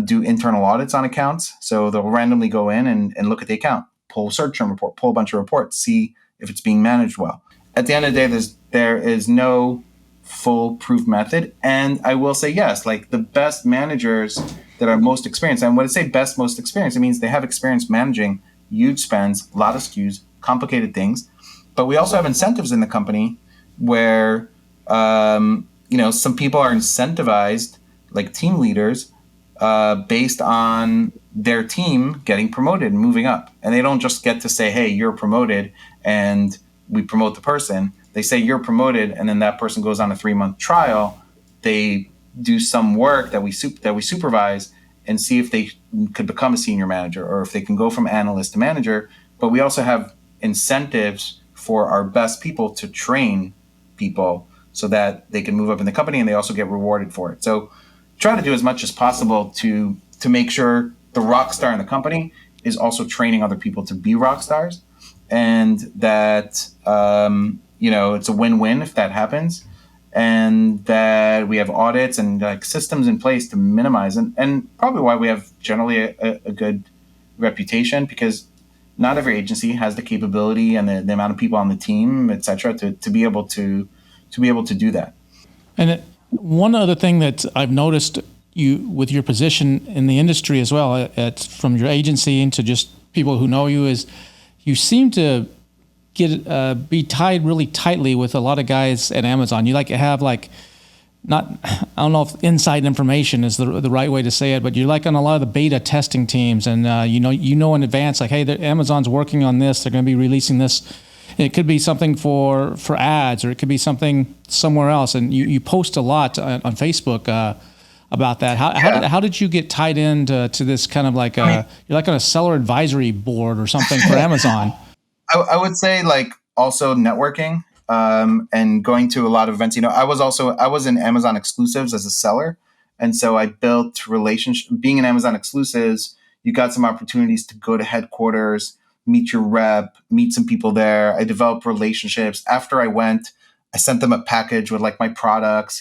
do internal audits on accounts. So they'll randomly go in and look at the account, pull a search term report, pull a bunch of reports, see if it's being managed well. At the end of the day, there is no foolproof method. And I will say, yes, like the best managers that are most experienced, and when I say best, most experienced, it means they have experience managing huge spends, a lot of SKUs, complicated things. But we also have incentives in the company where, some people are incentivized, like team leaders, based on their team getting promoted and moving up. And they don't just get to say, hey, you're promoted, and we promote the person. They say you're promoted, and then that person goes on a 3-month trial. They do some work that we supervise and see if they could become a senior manager or if they can go from analyst to manager. But we also have incentives for our best people to train people so that they can move up in the company, and they also get rewarded for it. So try to do as much as possible to make sure the rock star in the company is also training other people to be rock stars, and that it's a win-win if that happens, and that we have audits and like systems in place to minimize, and probably why we have generally a good reputation, because not every agency has the capability and the amount of people on the team, et cetera, to be able to do that.
And one other thing that I've noticed you with your position in the industry as well, from your agency into just people who know you, is you seem to be tied really tightly with a lot of guys at Amazon. You like to have I don't know if inside information is the right way to say it, but you're like on a lot of the beta testing teams, and you know in advance, like, hey, Amazon's working on this, they're going to be releasing this. It could be something for ads, or it could be something somewhere else, and you post a lot on Facebook about that. How did you get tied into this kind of like you're like on a seller advisory board or something for Amazon?
I would say like also networking. And going to a lot of events. I was in Amazon exclusives as a seller. And so I built relationship. Being in Amazon exclusives, you got some opportunities to go to headquarters, meet your rep, meet some people there. I developed relationships. After I went, I sent them a package with like my products,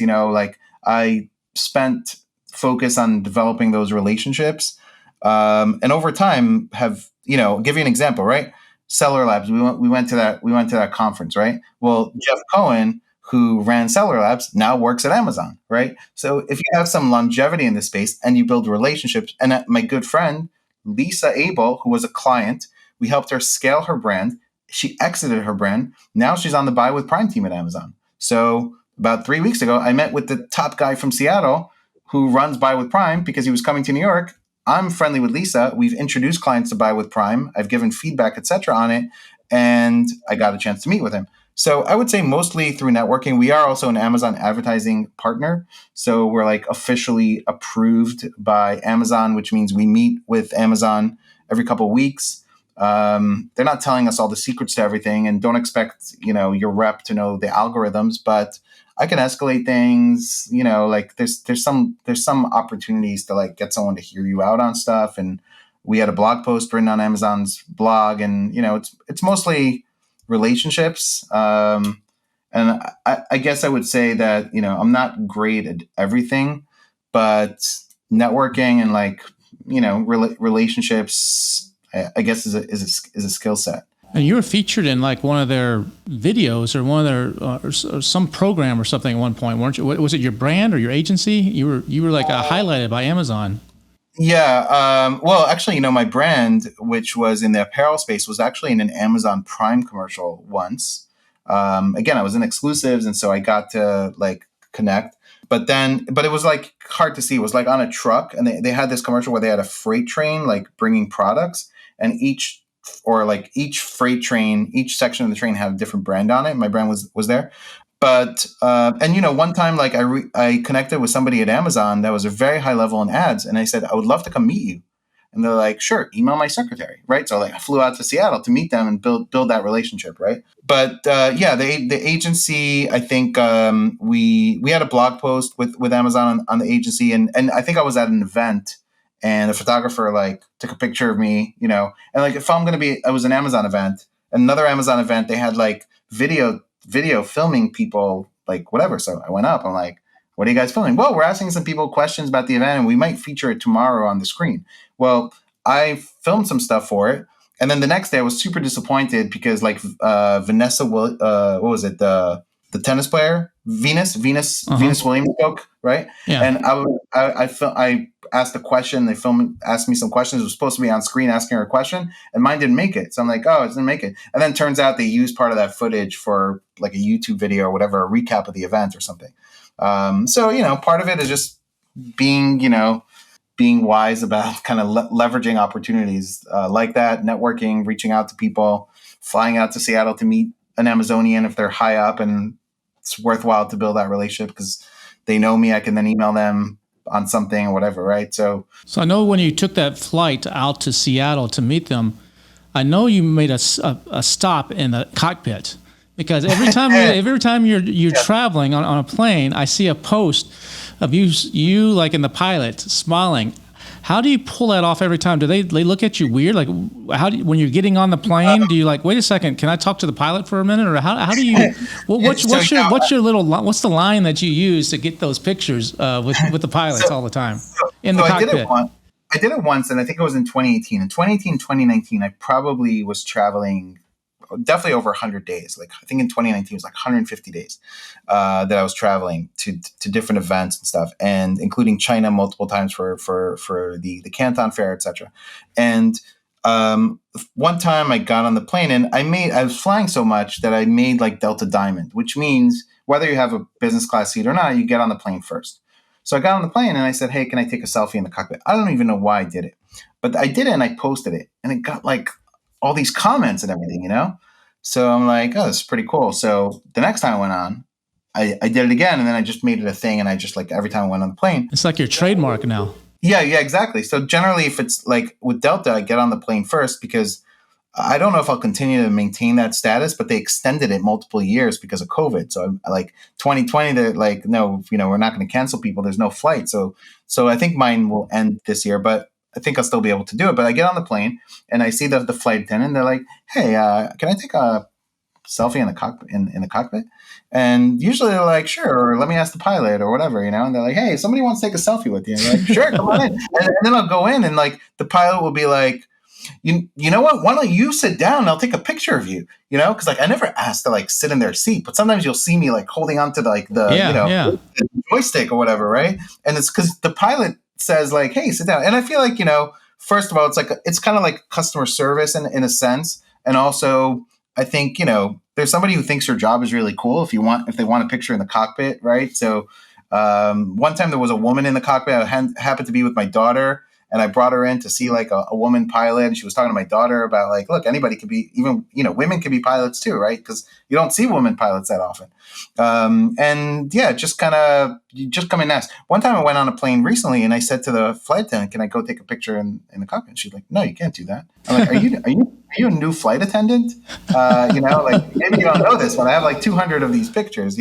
I spent focus on developing those relationships. And over time have, give you an example, right? Seller Labs. We went to that conference, right? Well, Jeff Cohen, who ran Seller Labs, now works at Amazon, right? So if you have some longevity in this space and you build relationships, and my good friend Lisa Abel, who was a client, we helped her scale her brand. She exited her brand. Now she's on the Buy with Prime team at Amazon. So about 3 weeks ago, I met with the top guy from Seattle who runs Buy with Prime because he was coming to New York. I'm friendly with Lisa. We've introduced clients to Buy with Prime. I've given feedback, et cetera, on it. And I got a chance to meet with him. So I would say mostly through networking. We are also an Amazon advertising partner. So we're like officially approved by Amazon, which means we meet with Amazon every couple of weeks. They're not telling us all the secrets to everything, and don't expect, your rep to know the algorithms, but I can escalate things, like there's some opportunities to like get someone to hear you out on stuff. And we had a blog post written on Amazon's blog, and, it's mostly relationships. And I guess I would say that, I'm not great at everything, but networking and like, relationships, I guess is a skill set.
And you were featured in like one of their videos or one of their or some program or something at one point, weren't you? Was it your brand or your agency? You were like highlighted by Amazon.
Yeah. Well, actually, my brand, which was in the apparel space, was actually in an Amazon Prime commercial once. Again, I was in exclusives, and so I got to like connect. But it was like hard to see. It was like on a truck, and they had this commercial where they had a freight train like bringing products, and each freight train, each section of the train had a different brand on it. My brand was there. But, and one time, like I connected with somebody at Amazon that was a very high level in ads. And I said, I would love to come meet you. And they're like, sure, email my secretary. Right. So like I flew out to Seattle to meet them and build that relationship. Right. But, the agency, I think, we had a blog post with Amazon on the agency. And I think I was at an event, and the photographer like took a picture of me, and like if I'm going to be, I was an Amazon event, another Amazon event, they had like video filming people, like whatever. So I went up, I'm like, what are you guys filming? Well, we're asking some people questions about the event, and we might feature it tomorrow on the screen. Well, I filmed some stuff for it. And then the next day I was super disappointed because like Vanessa, what was it? The tennis player, Venus Williams spoke, right? Yeah. And I asked a question. They asked me some questions. It was supposed to be on screen asking her a question, and mine didn't make it. So I'm like, oh, it didn't make it. And then it turns out they used part of that footage for like a YouTube video or whatever, a recap of the event or something. So, part of it is just being wise about kind of leveraging opportunities like that, networking, reaching out to people, flying out to Seattle to meet an Amazonian if they're high up, and it's worthwhile to build that relationship because they know me. I can then email them on something or whatever, right? So
I know when you took that flight out to Seattle to meet them, I know you made a stop in the cockpit, because every time you're traveling on a plane, I see a post of you like in the pilot smiling. How do you pull that off every time? Do they look at you weird? Like, when you're getting on the plane, do you like, wait a second, can I talk to the pilot for a minute? Or how do you, what's the line that you use to get those pictures with the pilots all the time in the cockpit?
I did it once, and I think it was in 2018. In 2018, 2019, I probably was traveling definitely over 100 days. Like, I think in 2019 it was like 150 days that I was traveling to different events and stuff, and including China multiple times for the Canton Fair, etc. And one time I got on the plane, and I was flying so much that I made like Delta Diamond, which means whether you have a business class seat or not, you get on the plane first. So I got on the plane and I said, hey, can I take a selfie in the cockpit? I don't even know why I did it, but I did it and I posted it, and it got like all these comments and everything, you know? So I'm like, oh, this is pretty cool. So the next time I went on, I did it again, and then I just made it a thing, and I just like every time I went on the plane.
It's like your trademark now.
Yeah, exactly. So generally, if it's like with Delta, I get on the plane first because I don't know if I'll continue to maintain that status, but they extended it multiple years because of COVID. So like 2020, they're like, no, we're not going to cancel people. There's no flight. So I think mine will end this year, but I think I'll still be able to do it. But I get on the plane and I see the flight attendant. They're like, hey, can I take a selfie in the cockpit? In the cockpit? And usually they're like, sure, or let me ask the pilot or whatever, And they're like, hey, somebody wants to take a selfie with you. And I'm like, sure, come on in. And then I'll go in, and like the pilot will be like, you know what? Why don't you sit down and I'll take a picture of you, Because like I never asked to like sit in their seat, but sometimes you'll see me like holding onto the joystick or whatever, right? And it's because the pilot says like, hey, sit down. And I feel like, first of all, it's kind of like customer service in a sense. And also I think, there's somebody who thinks your job is really cool if they want a picture in the cockpit, right? So one time there was a woman in the cockpit. I happened to be with my daughter, and I brought her in to see like a woman pilot, and she was talking to my daughter about like, look, anybody could be, even, women can be pilots too, right? Because you don't see women pilots that often. And yeah, just come in next. One time I went on a plane recently, and I said to the flight attendant, can I go take a picture in the cockpit? She's like, no, you can't do that. I'm like, are you a new flight attendant? Like maybe you don't know this, but I have like 200 of these pictures,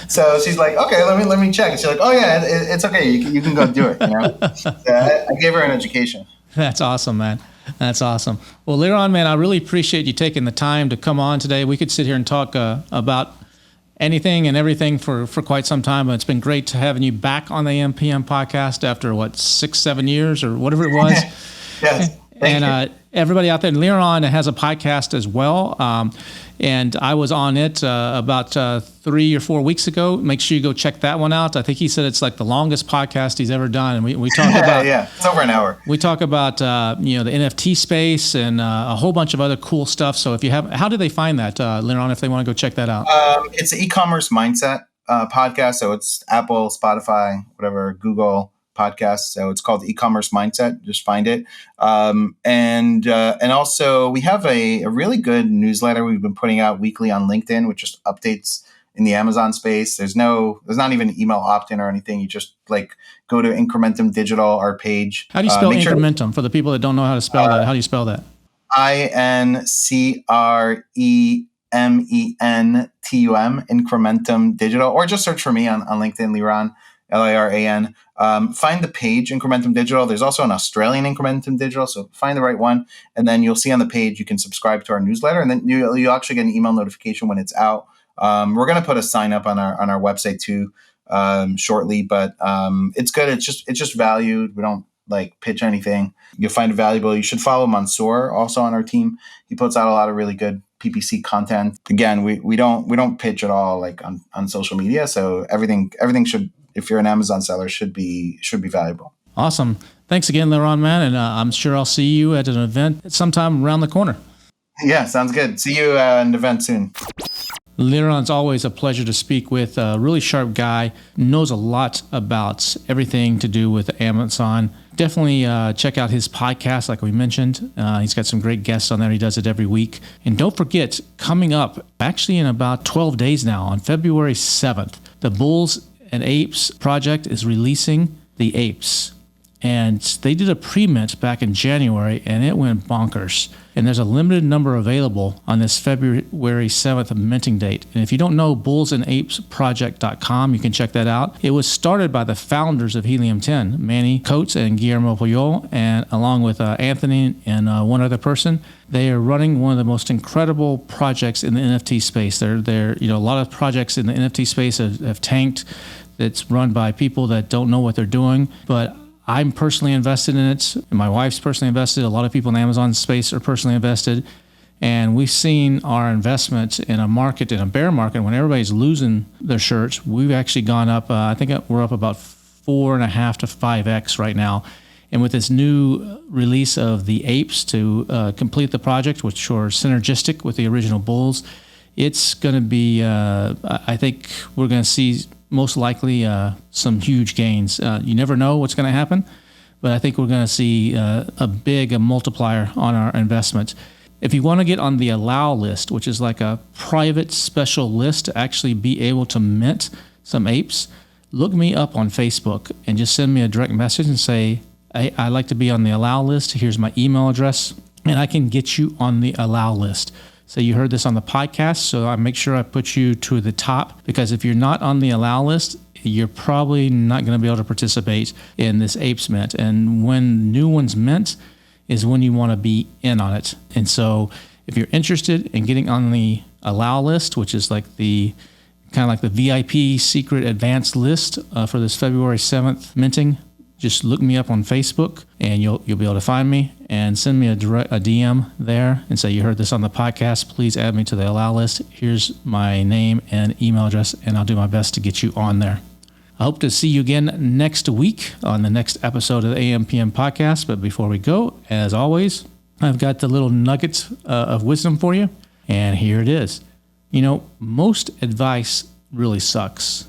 So she's like, okay, let me check. And she's like, oh yeah, it's okay. You can go do it. So I gave her an education.
That's awesome, man. That's awesome. Well, Liran, man, I really appreciate you taking the time to come on today. We could sit here and talk about anything and everything for quite some time, but it's been great to having you back on the AMPM podcast after 6-7 years or whatever it was.
Yes. Thank you.
Everybody out there, Liran has a podcast as well. And I was on it about 3 or 4 weeks ago. Make sure you go check that one out. I think he said it's like the longest podcast he's ever done. And we talk about
it's over an hour.
We talk about the NFT space and a whole bunch of other cool stuff. So how do they find that, Liran, if they want to go check that out?
It's an e-commerce mindset podcast. So it's Apple, Spotify, whatever, Google podcast. So it's called E-commerce Mindset. Just find it. And also we have a really good newsletter we've been putting out weekly on LinkedIn, which just updates in the Amazon space. There's not even email opt-in or anything. You just like go to Incrementum Digital, our page.
How do you spell Incrementum for the people that don't know how to spell that? How do you spell that?
INCREMENTUM, Incrementum Digital, or just search for me on LinkedIn, Liran, Liran. Find the page Incrementum Digital. There's also an Australian Incrementum Digital, so find the right one, and then you'll see on the page you can subscribe to our newsletter, and then you'll actually get an email notification when it's out. We're going to put a sign up on our website too shortly, but it's good. It's just valued. We don't like pitch anything. You'll find it valuable. You should follow Mansoor also on our team. He puts out a lot of really good PPC content. Again, we don't pitch at all like on social media. So everything should, if you're an Amazon seller, should be valuable.
Awesome. Thanks again, Liran, man. And I'm sure I'll see you at an event sometime around the corner.
Yeah, sounds good. See you at an event soon.
Liran's always a pleasure to speak with. A really sharp guy, knows a lot about everything to do with Amazon. Definitely check out his podcast, like we mentioned. He's got some great guests on there. He does it every week. And don't forget, coming up, actually in about 12 days now, on February 7th, the Bulls and Apes project is releasing the apes. And they did a pre-mint back in January, and it went bonkers. And there's a limited number available on this February 7th minting date. And if you don't know bullsandapesproject.com, you can check that out. It was started by the founders of Helium 10, Manny Coates and Guillermo Puyol, and along with Anthony and one other person. They are running one of the most incredible projects in the NFT space. They're a lot of projects in the NFT space have tanked. It's run by people that don't know what they're doing, but I'm personally invested in it. And my wife's personally invested. A lot of people in the Amazon space are personally invested. And we've seen our investment in a bear market, when everybody's losing their shirts, we've actually gone up. I think we're up about 4.5 to 5x right now. And with this new release of the apes to complete the project, which are synergistic with the original Bulls, it's going to be, I think we're going to see most likely some huge gains. You never know what's going to happen, but I think we're going to see a big multiplier on our investment. If you want to get on the allow list, which is like a private special list to actually be able to mint some apes, look me up on Facebook and just send me a direct message and say, hey, I'd like to be on the allow list. Here's my email address, and I can get you on the allow list. So you heard this on the podcast, so I make sure I put you to the top, because if you're not on the allow list, you're probably not going to be able to participate in this apes mint. And when new ones mint is when you want to be in on it. And so if you're interested in getting on the allow list, which is like the kind of like the VIP secret advanced list for this February 7th minting, just look me up on Facebook and you'll be able to find me, and send me a DM there and say you heard this on the podcast. Please add me to the allow list. Here's my name and email address, and I'll do my best to get you on there. I hope to see you again next week on the next episode of the AMPM podcast. But before we go, as always, I've got the little nuggets of wisdom for you, and here it is. Most advice really sucks.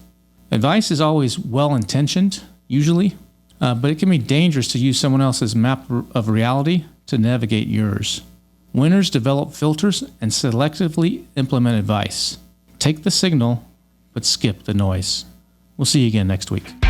Advice is always well-intentioned, usually, but it can be dangerous to use someone else's map of reality to navigate yours. Winners develop filters and selectively implement advice. Take the signal, but skip the noise. We'll see you again next week.